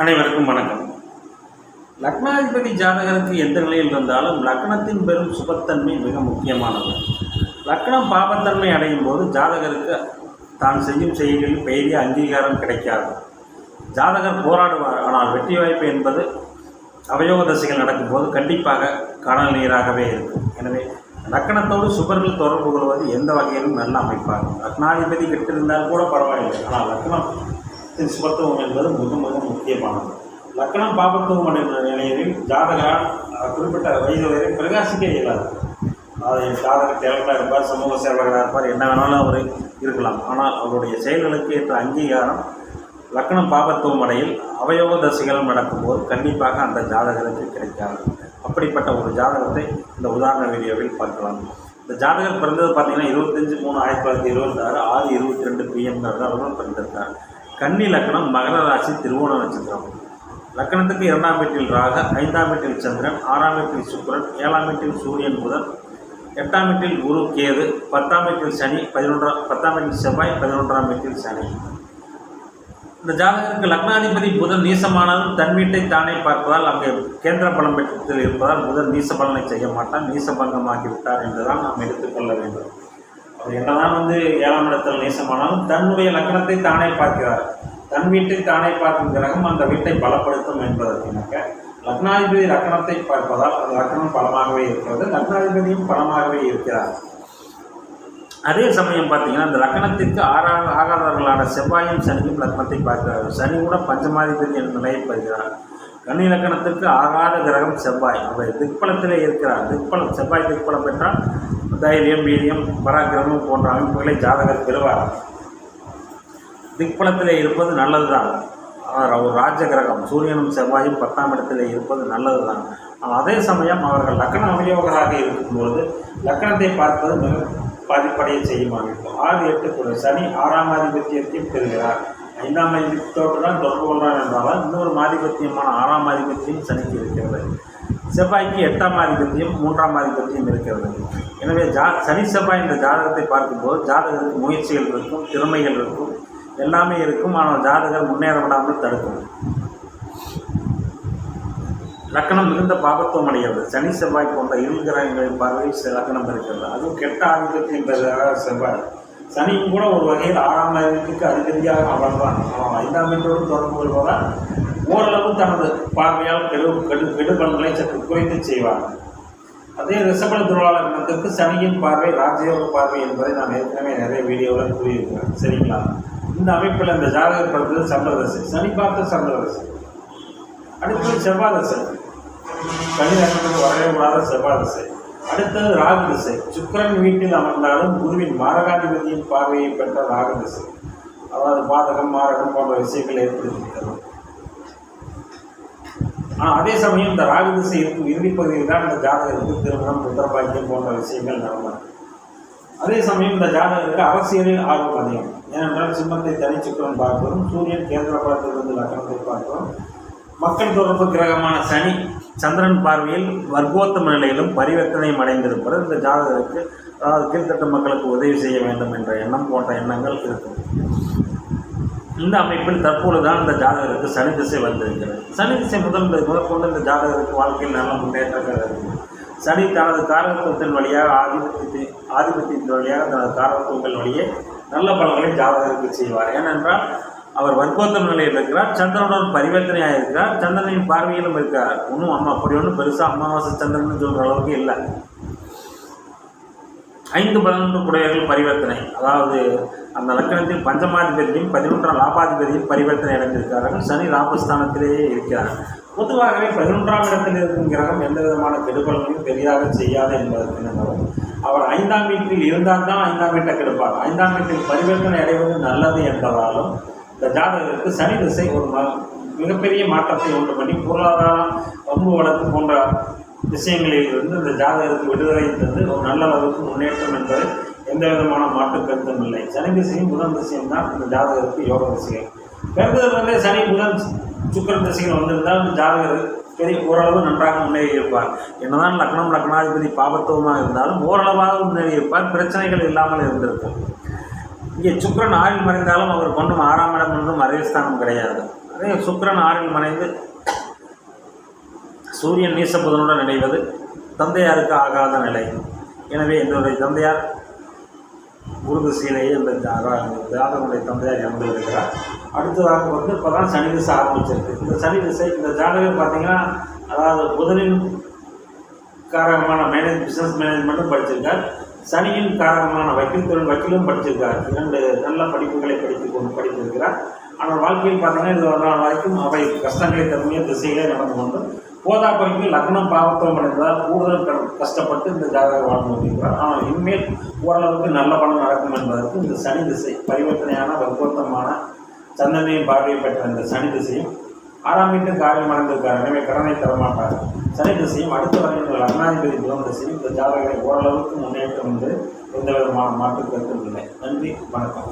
அனைவருக்கும் வணக்கம். லக்னாதிபதி ஜாதகருக்கு எந்த நிலையில் இருந்தாலும் லக்னத்தின் பெரும் சுபத்தன்மை மிக முக்கியமானது. லக்னம் பாபத்தன்மை அடையும் போது ஜாதகருக்கு தான் செய்யும் செயல்களில் பெரிய அங்கீகாரம் கிடைக்காது. ஜாதகர் போராடுவார், ஆனால் வெற்றி வாய்ப்பு என்பது அவயோக தசைகள் நடக்கும்போது கண்டிப்பாக காணல் நீராகவே இருக்கும். எனவே லக்னத்தோடு சுபர்கள் தொடர்பு கொள்வது எந்த வகையிலும் நல்ல அமைப்பாகும். லக்னாதிபதி கெட்டிருந்தால் கூட பரவாயில்லை, ஆனால் லக்னத்தின் சுபத்துவம் என்பது மிக மிக முக்கியமானது. லக்னம் பாபத்துவம் அடைந்த நிலையில் ஜாதகர் குறிப்பிட்ட வயது வரை பிரகாசிக்க இயலாது. அதாவது ஜாதகர் டேலண்டாக இருப்பார், சமூக சேவகராக இருப்பார், என்ன வேணாலும் அவர் இருக்கலாம். ஆனால் அவருடைய செயல்களுக்கு ஏற்ற அங்கீகாரம் லக்னம் பாபத்துவம் அடையில் அவயோக தசைகள் நடக்கும்போது கண்டிப்பாக அந்த ஜாதகருக்கு கிடைக்காது. அப்படிப்பட்ட ஒரு ஜாதகத்தை இந்த உதாரண வீடியோவில் பார்க்கலாம். இந்த ஜாதகர் பிறந்தது பார்த்தீங்கன்னா 25/3/1926 6:22 PM அவர்கள் பிறந்திருக்கார். கன்னி லக்னம், மகர ராசி, திருவோண நட்சத்திரம். லக்னத்துக்கு 2ஆம் வீட்டில் ராகு, 5ஆம் வீட்டில் சந்திரன், 6ஆம் வீட்டில் சுக்கிரன், 7ஆம் வீட்டில் சூரியன் புதன், 8ஆம் வீட்டில் குரு கேது, 10ஆம் வீட்டில் சனி, 10ஆம் வீட்டில் செவ்வாய், 11ஆம் வீட்டில் சனி. இந்த ஜாதகருக்கு லக்னாதிபதி புதன் நீசமானாலும் தன் வீட்டை தானே பார்ப்பதால் அங்கே கேந்திர பலம் பெற்றத்தில் இருப்பதால் புதன் நீச பலனை செய்ய மாட்டான், நீசபங்கமாகிவிட்டார் என்றுதான் நாம் எடுத்துக்கொள்ள வேண்டும். அவர் என்னதான் 7ஆம் இடத்தில் நீசமானாலும் தன்னுடைய லக்னத்தை தானே பார்க்கிறார். தன் வீட்டை தானே பார்க்கும் கிரகம் அந்த வீட்டை பலப்படுத்தும் என்பதற்கிணக்க லக்னாதிபதி லக்னத்தை பார்ப்பதால் அந்த லக்னம் பலமாகவே இருக்கிறது, லக்னாதிபதியும் பலமாகவே இருக்கிறார். அதே சமயம் பார்த்தீங்கன்னா இந்த லக்னத்திற்கு ஆகாதவர்களான செவ்வாயும் சனியும் லக்னத்தை பார்க்கிறார்கள். சனி கூட பஞ்சமாதிபதி என்ற நிலையை பெறுகிறார். கன்னி லக்னத்திற்கு ஆகாத கிரகம் செவ்வாய், அவர் திக்பலத்திலே இருக்கிறார். செவ்வாய் திக்பலம் பெற்றால் தைரியம், வீரியம், பராக்கிரமம் போன்ற அமைப்புகளை ஜாதகர் பெறுவார். திக்பலத்திலே இருப்பது நல்லதுதான். ஒரு ராஜ கிரகம் சூரியனும் செவ்வாயும் 10ஆம் இடத்திலே இருப்பது நல்லதுதான். ஆனால் அதே சமயம் அவர்கள் லக்ன அவயோகராக இருக்கும்போது லக்னத்தை பார்ப்பது மிக பாதிப்படைய செய்யும் அமைப்பு. 6-8 கூட சனி 6ஆம் ஆதிபத்தியத்தையும் பெறுகிறார். 5ஆம் ஆதிபத்தியத்தோடு தான் தொடர்பு கொள்கிறார் என்றால் இன்னொரு ஆதிபத்தியமான 6ஆம் ஆதிபத்தியம் சனிக்கு இருக்கிறது. செவ்வாய்க்கு 8ஆம் ஆதிபத்தியம் 3ஆம் ஆதிபத்தியம் இருக்கிறது. எனவே சனி செவ்வாய் இந்த ஜாதகத்தை பார்க்கும்போது ஜாதகருக்கு முயற்சிகள் இருக்கும், திறமைகள் இருக்கும், எல்லாமே இருக்கும். ஆனால் ஜாதகர் முன்னேற விடாமல் தடுக்கும். லக்னம் மிகுந்த பாபத்துவம் அடைகிறது. சனி செவ்வாய் போன்ற இருள் கிரகங்களின் பார்வையில் லக்னம் இருக்கிறது. அதுவும் கெட்ட ஆதிபத்தியம் பெறுகிற செவ்வாய். சனியும் கூட ஒரு வகையில் 6ஆம் ஆதிபத்திற்கு அதிபதியாக அவர்தான். ஆனால் 5ஆம் வீட்டோடு தொடர்பு கொள்வதால் ஓரளவு தனது பார்வையால் கெடுபலன்களை சற்று குறைத்து செய்வார். அதே ரிஷப துருவ லக்னத்திற்கு சனியின் பார்வை ராஜயோக பார்வை என்பதை நான் ஏற்கனவே நிறைய வீடியோவில் கூறியிருக்கிறேன். சரிங்களா? இந்த அமைப்பில் இந்த ஜாதகர் பிறந்தது சந்திரதசை. சனி பார்த்த சந்திரதசை. அடுத்தது செவ்வாய் திசை. கன்னி லக்னத்துக்கு வரவே கூடாத செவ்வாய் திசை. அடுத்தது ராகு திசை. சுக்கிரன் வீட்டில் அமர்ந்தாலும் குருவின் மாரகாதிபதியின் பார்வையை பெற்ற ராகு திசை. அதாவது பாதகம், மாரகம் போன்ற விஷயங்கள் ஏற்படுத்தியிருக்கிறது. ஆனால் அதே சமயம் இந்த ராகு திசை இருக்கும் இறுதிப்பகுதியில் தான் இந்த ஜாதகருக்கு திருமணம், புத்திரபாக்கியம் போன்ற விஷயங்கள் நடந்தன. அதே சமயம் இந்த ஜாதகருக்கு அரசியலில் ஆர்வம் அதிகம். ஏனென்றால் சிம்மத்தை தனி சுக்கிரன் பார்க்கிறோம், சூரியன் கேந்திர பலத்திலிருந்து லக்னத்தை பார்க்கிறோம். மக்கள் தொடர்பு கிரகமான சனி சந்திரன் பார்வையில் வர்க்கோத்தம நிலையிலும் பரிவர்த்தனையும் அடைந்திருப்பது இந்த ஜாதகருக்கு, அதாவது கீழ்த்தட்ட மக்களுக்கு உதவி செய்ய வேண்டும் என்ற எண்ணம் போன்ற எண்ணங்கள் இருக்கும். இந்த அமைப்பில் தற்பொழுதுதான் இந்த ஜாதகருக்கு சனி திசை வந்திருக்கிறது. சனி திசை முதற்கொண்டு இந்த ஜாதகருக்கு வாழ்க்கையில் நல்ல முன்னேற்றங்கள் இருக்கும். சனி தனது காரகத்துவத்தின் வழியாக ஆதிபத்தியத்தின் வழியாக தனது காரகத்துவங்கள் வழியே நல்ல பலன்களை ஜாதகருக்கு செய்வார். ஏனென்றால் அவர் வர்க்கோத்தம நிலையில் இருக்கிறார், சந்திரனுடன் பரிவர்த்தனையாக இருக்கிறார், சந்திரனின் பார்வையிலும் இருக்கிறார். அப்படி ஒன்றும் பெருசாக அமாவாசை சந்திரன் சொல்கிற அளவுக்கு இல்லை. 5-11 குடையர்கள் பரிவர்த்தனை, அதாவது அந்த லக்னத்தில் பஞ்சமாதிபதியும் 11ஆம் லாபாதிபதியும் பரிவர்த்தனை அடைந்திருக்கிறார்கள். சனி லாபஸ்தானத்திலேயே இருக்கிறார். பொதுவாகவே 11ஆம் இடத்தில் இருக்கும் கிரகம் எந்த விதமான கெடுபலனையும் பெரிதாக செய்யாது என்பதற்கு அவர் 5ஆம் வீட்டில் இருந்தால் தான் 5ஆம் வீட்டை கெடுப்பார். 5ஆம் வீட்டில் பரிவர்த்தனை அடைவது நல்லது என்பதாலும் இந்த ஜாதகருக்கு சனி திசை ஒரு மிகப்பெரிய மாற்றத்தை உண்டு பண்ணி பொருளாதாரம், பம்பு வழக்கு போன்ற விஷயங்களில் இருந்து இந்த ஜாதகருக்கு விடுதலை தந்து ஒரு நல்ல அளவுக்கு முன்னேற்றம் என்பது எந்த விதமான மாற்று கருத்தும் இல்லை. சனி திசையும் புதன் திசையும் தான் இந்த ஜாதகருக்கு யோக திசைகள். பிறந்ததிலிருந்தே சனி, புதன், சுக்கிரன் திசைகள் வந்திருந்தால் இந்த ஜாதகர் ஓரளவு நன்றாக முன்னேறி இருப்பார். என்னதான் லக்னாதிபதி பாபத்துவமாக இருந்தாலும் ஓரளவாக முன்னேறி இருப்பார். பிரச்சனைகள் இல்லாமல் இருந்திருக்கும். இங்கே சுக்கிரன் 6இல் மறைந்தாலும் அவர் கொண்டும் 6ஆம் இடம் என்றும் அரைஸ்தானம் கிடையாது. அதே சுக்கிரன் 6ல் மறைந்து சூரியன் நீச புதனுடன் இணைவது தந்தையாருக்கு ஆகாத நிலை. எனவே என்னுடைய தந்தையார் குரு திசையிலேயே இந்த ஜாதகனுடைய தந்தையார் இறந்து இருக்கிறார். அடுத்ததாக வந்து இப்போ தான் சனி திசை ஆரம்பிச்சிருக்கு. இந்த சனி திசை இந்த ஜாதகம் பார்த்திங்கன்னா, அதாவது புதனின் காரகமான பிஸ்னஸ் மேனேஜ்மெண்ட்டும் படிச்சிருக்கார், சனியின் காரகமான வக்கீல் தொழில் வக்கீலும் படிச்சிருக்கார். 2 நல்ல படிப்புகளை படித்திருக்கிறார். ஆனால் வாழ்க்கையில் பார்த்தீங்கன்னா இது ஒரு நாள் வரைக்கும் அவை கஷ்டங்களை தன்மையை திசையிலே நடந்து கொண்டு போதாக்குறைக்கு லக்னம் பாவத்துவம் அடைந்ததால் கூடுதல் கஷ்டப்பட்டு இந்த ஜாதகம் வாழ்ந்து கொண்டிருக்கிறார். ஆனால் இனிமேல் ஓரளவுக்கு நல்ல பலன் நடக்கும் என்பதற்கு இந்த சனி திசை பரிவர்த்தனையான வற்புறுத்தமான சந்தனையும் பார்வையை பெற்ற இந்த சனி திசையும் 6ஆம் வீட்டுக்கு காரியம் அடைந்திருக்கார். எனவே கடனை தரமாட்டார். சனி திசையும் அடுத்து வருகின்ற லக்னாதிபதி புதன் திசையும் இந்த ஜாதகங்களை ஓரளவுக்கு முன்னேற்றம் என்று எந்த விதமான மாற்று கருத்தும் இல்லை. நன்றி, வணக்கம்.